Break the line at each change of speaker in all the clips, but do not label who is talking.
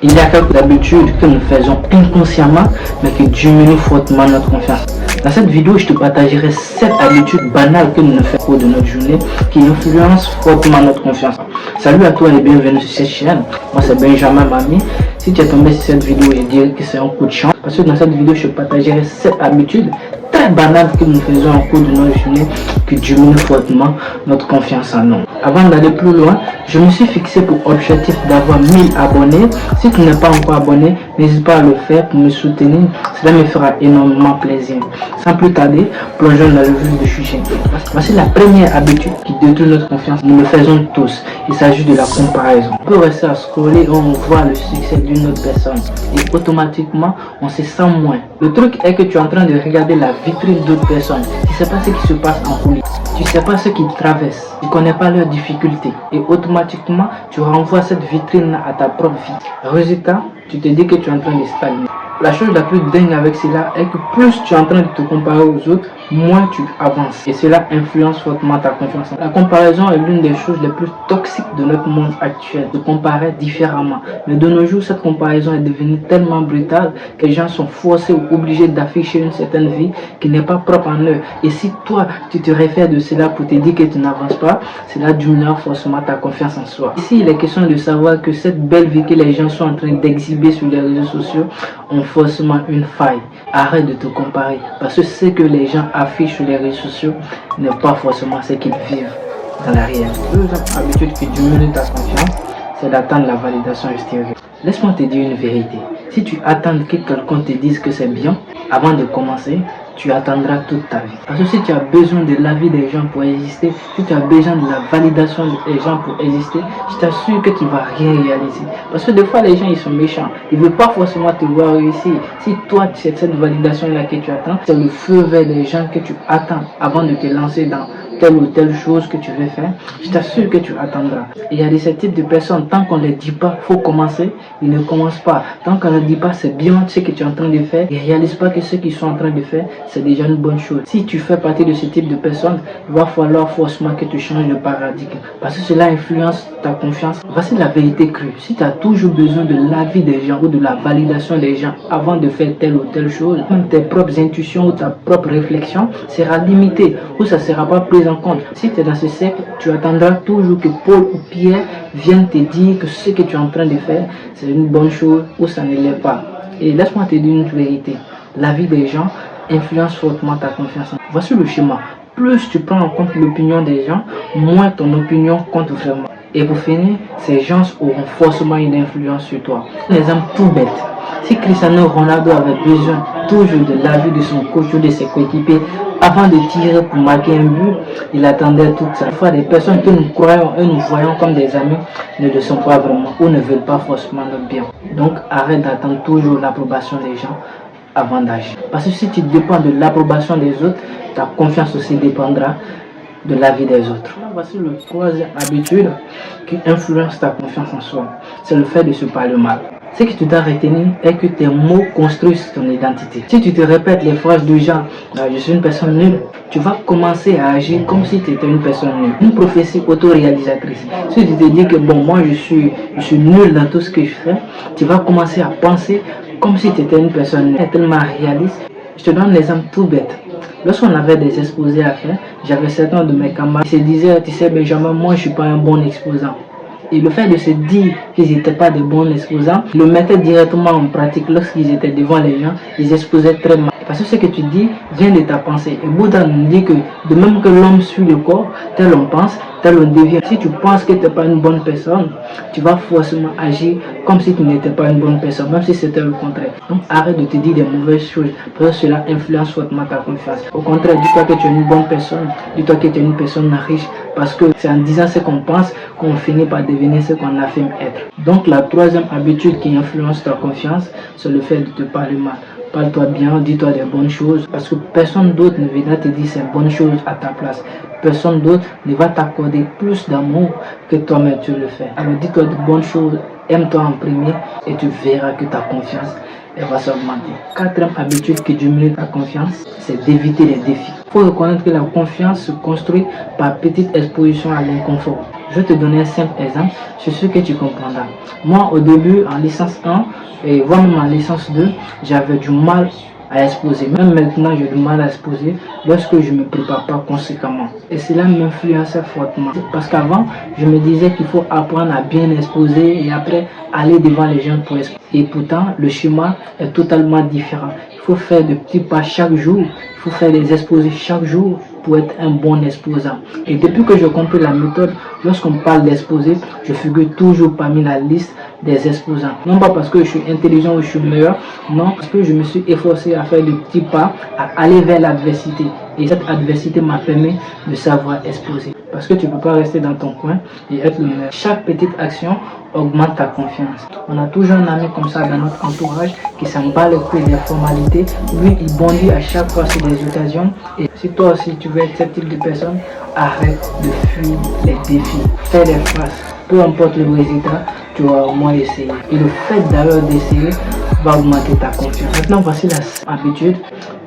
Il y a quelques habitudes que nous faisons inconsciemment, mais qui diminuent fortement notre confiance. Dans cette vidéo, je te partagerai 7 habitudes banales que nous faisons au cours de notre journée qui influencent fortement notre confiance. Salut à toi et bienvenue sur cette chaîne. Moi c'est Benjamin Mami. Si tu es tombé sur cette vidéo, je dirais que c'est un coup de chance. Parce que dans cette vidéo, je te partagerai 7 habitudes très banales que nous faisons au cours de notre journée qui diminuent fortement notre confiance en nous. Avant d'aller plus loin, je me suis fixé pour objectif d'avoir 1000 abonnés. Si tu n'es pas encore abonné, n'hésite pas à le faire pour me soutenir. Cela me fera énormément plaisir. Sans plus tarder, plongeons dans le vif du sujet. Voici la première habitude qui détruit notre confiance. Nous le faisons tous. Il s'agit de la comparaison. On peut rester à scroller et on voit le succès d'une autre personne. Et automatiquement, on se sent moins. Le truc est que tu es en train de regarder la vitrine d'autres personnes. Tu ne sais pas ce qui se passe en coulisses. Tu ne sais pas ce qu'ils traversent. Tu ne connais pas leurs difficultés. Et automatiquement, tu renvoies cette vitrine à ta propre vie. Résultat, tu te dis que tu es en train de stagner. La chose la plus dingue avec cela est que plus tu es en train de te comparer aux autres, moins tu avances. Et cela influence fortement ta confiance. La comparaison est l'une des choses les plus toxiques de notre monde actuel. Se comparer différemment. Mais de nos jours, cette comparaison est devenue tellement brutale que les gens sont forcés ou obligés d'afficher une certaine vie qui n'est pas propre en eux. Et si toi, tu te réfères de cela pour te dire que tu n'avances pas, cela diminuera forcément ta confiance en soi. Ici, il est question de savoir que cette belle vie que les gens sont en train d'exhiber sur les réseaux sociaux ont forcément une faille. Arrête de te comparer parce que ce que les gens affichent sur les réseaux sociaux n'est pas forcément ce qu'ils vivent dans la réalité. Deuxième habitude qui diminue ta confiance, c'est d'attendre la validation extérieure. Laisse-moi te dire une vérité. Si tu attends que quelqu'un te dise que c'est bien, avant de commencer, tu attendras toute ta vie. Parce que si tu as besoin de l'avis des gens pour exister, si tu as besoin de la validation des gens pour exister, je t'assure que tu ne vas rien réaliser. Parce que des fois, les gens, ils sont méchants. Ils ne veulent pas forcément te voir réussir. Si toi, c'est cette validation-là que tu attends, c'est le feu vert des gens que tu attends avant de te lancer dans telle ou telle chose que tu veux faire, je t'assure que tu attendras. Et il y a ce type de personnes, tant qu'on ne les dit pas, il faut commencer, ils ne commencent pas. Tant qu'on ne dit pas, c'est bien ce que tu es en train de faire, ils ne réalisent pas que ce qu'ils sont en train de faire, c'est déjà une bonne chose. Si tu fais partie de ce type de personnes, il va falloir forcément que tu changes de paradigme. Parce que cela influence ta confiance. Voici la vérité crue. Si tu as toujours besoin de l'avis des gens ou de la validation des gens avant de faire telle ou telle chose, même tes propres intuitions ou ta propre réflexion sera limitée ou ça ne sera pas pris en compte. Si tu es dans ce cercle, tu attendras toujours que Paul ou Pierre viennent te dire que ce que tu es en train de faire, c'est une bonne chose ou ça ne l'est pas. Et laisse-moi te dire une vérité. La vie des gens influence fortement ta confiance. Voici le schéma. Plus tu prends en compte l'opinion des gens, moins ton opinion compte vraiment. Et pour finir, ces gens auront forcément une influence sur toi. Un exemple tout bête. Si Cristiano Ronaldo avait besoin toujours de l'avis de son coach ou de ses coéquipiers avant de tirer pour marquer un but, il attendait tout ça. Parfois, des personnes que nous croyons et nous voyons comme des amis ne le sont pas vraiment ou ne veulent pas forcément notre bien. Donc, arrête d'attendre toujours l'approbation des gens avant d'agir. Parce que si tu dépends de l'approbation des autres, ta confiance aussi dépendra de la vie des autres. Voici le troisième habitude qui influence ta confiance en soi. C'est le fait de se parler mal. Ce que tu dois retenir est que tes mots construisent ton identité. Si tu te répètes les phrases du genre je suis une personne nulle, tu vas commencer à agir comme si tu étais une personne nulle. Une prophétie autoréalisatrice. Si tu te dis que bon, moi je suis nul dans tout ce que je fais, tu vas commencer à penser comme si tu étais une personne nulle. C'est tellement réaliste. Je te donne un exemple tout bête. Lorsqu'on avait des exposés à faire, j'avais certains de mes camarades qui se disaient, tu sais Benjamin, moi je ne suis pas un bon exposant. Et le fait de se dire qu'ils n'étaient pas de bons exposants, le mettaient directement en pratique lorsqu'ils étaient devant les gens, ils exposaient très mal. Parce que ce que tu dis vient de ta pensée. Et Bouddha nous dit que de même que l'homme suit le corps, tel on pense, tel on devient. Si tu penses que tu n'es pas une bonne personne, tu vas forcément agir comme si tu n'étais pas une bonne personne, même si c'était le contraire. Donc arrête de te dire des mauvaises choses, parce que cela influence fortement ta confiance. Au contraire, dis-toi que tu es une bonne personne, dis-toi que tu es une personne riche, parce que c'est en disant ce qu'on pense qu'on finit par devenir ce qu'on affirme être. Donc la troisième habitude qui influence ta confiance, c'est le fait de te parler mal. Parle-toi bien, dis-toi des bonnes choses, parce que personne d'autre ne viendra te dire ces bonnes choses à ta place. Personne d'autre ne va t'accorder plus d'amour que toi-même tu le fais. Alors dis-toi de bonnes choses, aime-toi en premier et tu verras que ta confiance elle va s'augmenter. Quatrième habitude qui diminue ta confiance, c'est d'éviter les défis. Il faut reconnaître que la confiance se construit par petite exposition à l'inconfort. Je vais te donner un simple exemple, c'est ce que tu comprendras. Moi, au début, en licence 1, et voire même en licence 2, j'avais du mal à exposer. Même maintenant, j'ai du mal à exposer lorsque je ne me prépare pas conséquemment. Et cela m'influençait fortement. Parce qu'avant, je me disais qu'il faut apprendre à bien exposer et après aller devant les gens pour exposer. Et pourtant, le schéma est totalement différent. Il faut faire de petits pas chaque jour. Il faut faire des exposés chaque jour pour être un bon exposant. Et depuis que j'ai compris la méthode, lorsqu'on parle d'exposer, je figure toujours parmi la liste des exposants. Non pas parce que je suis intelligent ou je suis meilleur, non, parce que je me suis efforcé à faire de petits pas, à aller vers l'adversité. Et cette adversité m'a permis de savoir exposer. Parce que tu ne peux pas rester dans ton coin et être le meilleur. Chaque petite action augmente ta confiance. On a toujours un ami comme ça dans notre entourage qui s'en bat le couilles des formalités. Lui, il bondit à chaque fois sur des occasions. Et si toi aussi tu veux être ce type de personne, arrête de fuir les défis. Fais des phrases. Peu importe le résultat, tu vas au moins essayer. Et le fait d'ailleurs d'essayer va augmenter ta confiance. Maintenant, voici l'habitude.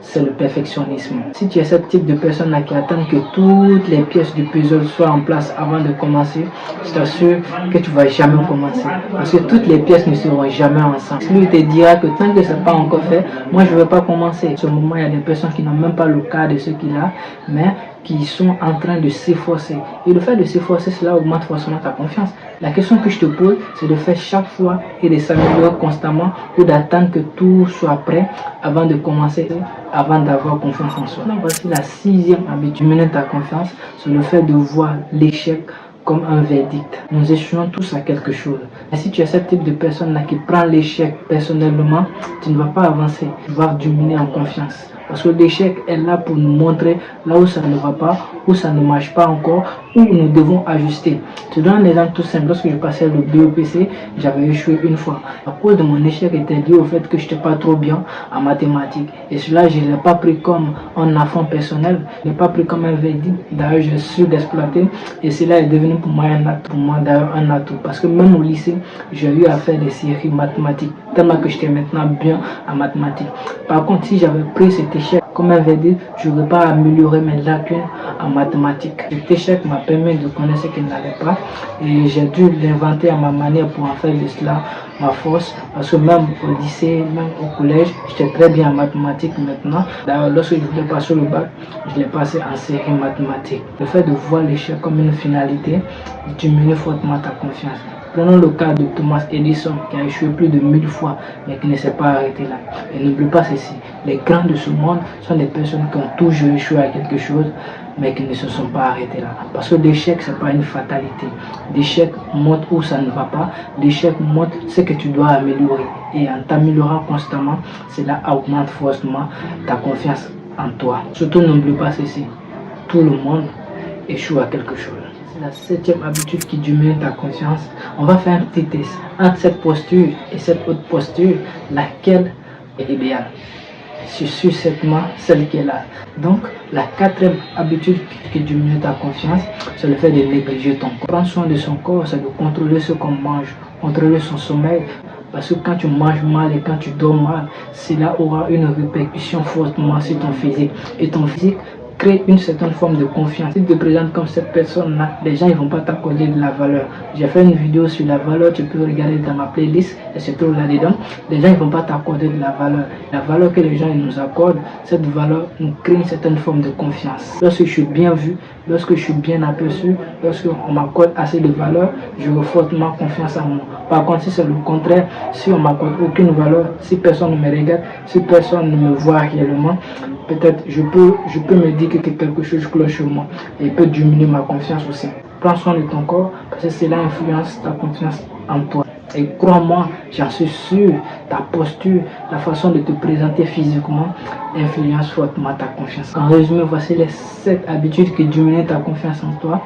C'est le perfectionnisme. Si tu es ce type de personne-là qui attend que toutes les pièces du puzzle soient en place avant de commencer, je t'assure que tu ne vas jamais commencer. Parce que toutes les pièces ne seront jamais ensemble. Lui te dira que tant que ce n'est pas encore fait, moi je ne vais pas commencer. À ce moment, il y a des personnes qui n'ont même pas le cas de ce qu'il a, mais qui sont en train de s'efforcer. Et le fait de s'efforcer, cela augmente forcément ta confiance. La question que je te pose, c'est de faire chaque fois et de s'améliorer constamment ou d'attendre que tout soit prêt avant de commencer, avant d'avoir confiance en soi. Donc voici la 6e habitude. Mener ta confiance, c'est le fait de voir l'échec comme un verdict. Nous échouons tous à quelque chose. Et si tu es ce type de personne-là qui prend l'échec personnellement, tu ne vas pas avancer. Tu vas diminuer en confiance. Parce que l'échec est là pour nous montrer là où ça ne va pas, où ça ne marche pas encore, où nous devons ajuster. Je te donne un exemple tout simple. Lorsque je passais le BEPC, j'avais échoué une fois. À cause de mon échec était lié au fait que je n'étais pas trop bien en mathématiques. Et cela, je ne l'ai pas pris comme un affront personnel. Je ne l'ai pas pris comme un verdict. D'ailleurs, je suis d'exploiter. Et cela est devenu pour moi un atout. Pour moi, d'ailleurs, un atout. Parce que même au lycée, j'ai eu à faire des séries mathématiques. Tellement que j'étais maintenant bien en mathématiques. Par contre, si j'avais pris cet échec comme un verdict, je n'aurais pas amélioré mes lacunes en mathématiques. Cet échec m'a permis de connaître ce qui n'allait pas et j'ai dû l'inventer à ma manière pour en faire de cela ma force. Parce que même au lycée, même au collège, j'étais très bien en mathématiques maintenant. D'ailleurs, lorsque je voulais passer le bac, je l'ai passé en série mathématiques. Le fait de voir l'échec comme une finalité diminue fortement ta confiance. Prenons le cas de Thomas Edison qui a échoué plus de 1000 fois mais qui ne s'est pas arrêté là. Et n'oublie pas ceci, les grands de ce monde sont des personnes qui ont toujours échoué à quelque chose mais qui ne se sont pas arrêtés là. Parce que l'échec, ce n'est pas une fatalité. L'échec montre où ça ne va pas. L'échec montre ce que tu dois améliorer. Et en t'améliorant constamment, cela augmente forcément ta confiance en toi. Surtout n'oublie pas ceci, tout le monde échoue à quelque chose. La 7e habitude qui diminue ta confiance. On va faire un petit test entre cette posture et cette autre posture, laquelle est idéale. C'est sûrement celle qui est là. Donc la 4e habitude qui diminue ta confiance, c'est le fait de négliger ton corps. Prendre soin de son corps, c'est de contrôler ce qu'on mange, contrôler son sommeil. Parce que quand tu manges mal et quand tu dors mal, cela aura une répercussion fortement sur ton physique. Et ton physique crée une certaine forme de confiance. Si tu te présentes comme cette personne-là, les gens ne vont pas t'accorder de la valeur. J'ai fait une vidéo sur la valeur, tu peux regarder dans ma playlist, et c'est tout là-dedans. Les gens ne vont pas t'accorder de la valeur. La valeur que les gens nous accordent, cette valeur nous crée une certaine forme de confiance. Lorsque je suis bien vu, lorsque je suis bien aperçu, lorsque on m'accorde assez de valeur, j'aurai fortement confiance en moi. Par contre, si c'est le contraire, si on ne m'accorde aucune valeur, si personne ne me regarde, si personne ne me voit réellement, peut-être je peux me dire que quelque chose cloche sur moi et peut diminuer ma confiance aussi. Prends soin de ton corps parce que cela influence ta confiance en toi. Et crois-moi, j'en suis sûr, ta posture, la façon de te présenter physiquement influence fortement ta confiance. En résumé, voici les 7 habitudes qui diminuent ta confiance en toi.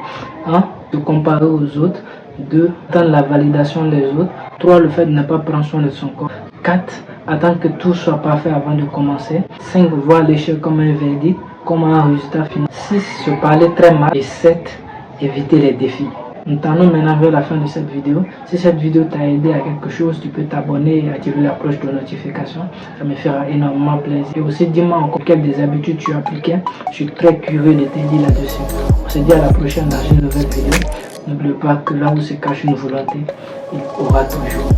1. Te comparer aux autres. 2. Attendre la validation des autres. 3. Le fait de ne pas prendre soin de son corps. 4. Attendre que tout soit parfait avant de commencer. 5. Voir l'échec comme un verdict, comme un résultat final. 6. Se parler très mal. Et 7. Éviter les défis. Nous tendons maintenant vers la fin de cette vidéo. Si cette vidéo t'a aidé à quelque chose, tu peux t'abonner et activer la cloche de notification. Ça me fera énormément plaisir. Et aussi, dis-moi encore quelles des habitudes tu appliquais. Je suis très curieux de te dire là-dessus. On se dit à la prochaine dans une nouvelle vidéo. N'oubliez pas que là où se cache une volonté, il y aura toujours